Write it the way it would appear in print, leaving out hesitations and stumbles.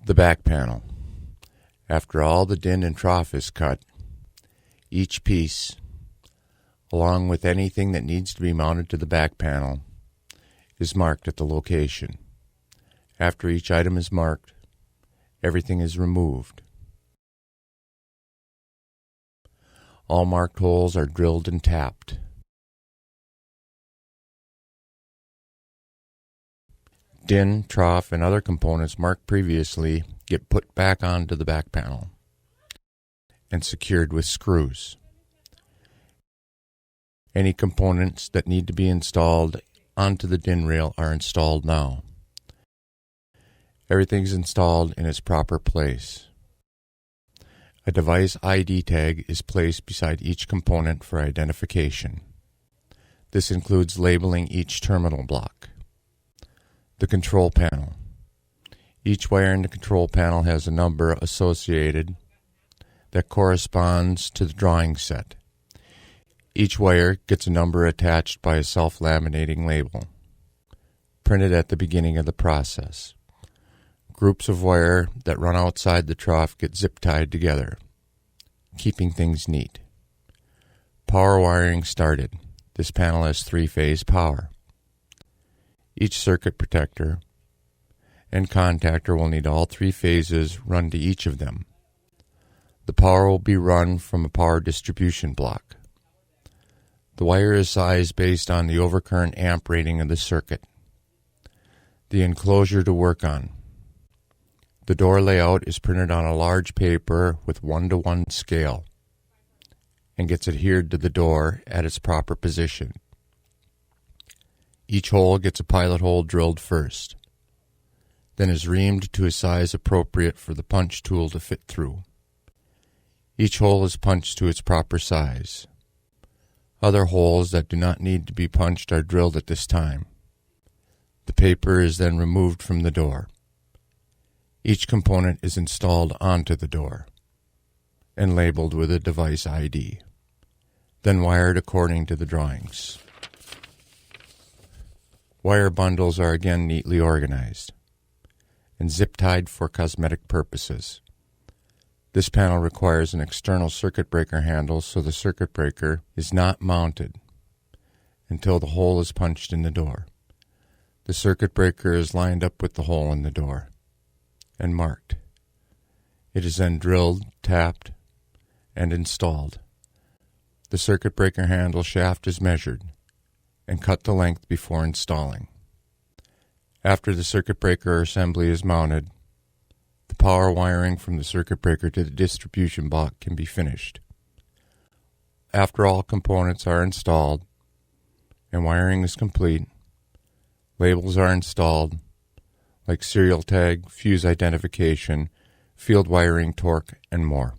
The back panel. After all the din and trough is cut, each piece, along with anything that needs to be mounted to the back panel, is marked at the location. After each item is marked, everything is removed. All marked holes are drilled and tapped. Din, trough, and other components marked previously get put back onto the back panel and secured with screws. Any components that need to be installed onto the din rail are installed now. Everything is installed in its proper place. A device ID tag is placed beside each component for identification. This includes labeling each terminal block. The control panel. Each wire in the control panel has a number associated that corresponds to the drawing set. Each wire gets a number attached by a self-laminating label, printed at the beginning of the process. Groups of wire that run outside the trough get zip-tied together, keeping things neat. Power wiring started. This panel has three-phase power. Each circuit protector and contactor will need all three phases run to each of them. The power will be run from a power distribution block. The wire is sized based on the overcurrent amp rating of the circuit. The enclosure to work on. The door layout is printed on a large paper with 1:1 scale and gets adhered to the door at its proper position. Each hole gets a pilot hole drilled first, then is reamed to a size appropriate for the punch tool to fit through. Each hole is punched to its proper size. Other holes that do not need to be punched are drilled at this time. The paper is then removed from the door. Each component is installed onto the door and labeled with a device ID, then wired according to the drawings. Wire bundles are again neatly organized and zip-tied for cosmetic purposes. This panel requires an external circuit breaker handle, so the circuit breaker is not mounted until the hole is punched in the door. The circuit breaker is lined up with the hole in the door and marked. It is then drilled, tapped, and installed. The circuit breaker handle shaft is measured and cut the length before installing. After the circuit breaker assembly is mounted, the power wiring from the circuit breaker to the distribution block can be finished. After all components are installed and wiring is complete, labels are installed like serial tag, fuse identification, field wiring torque, and more.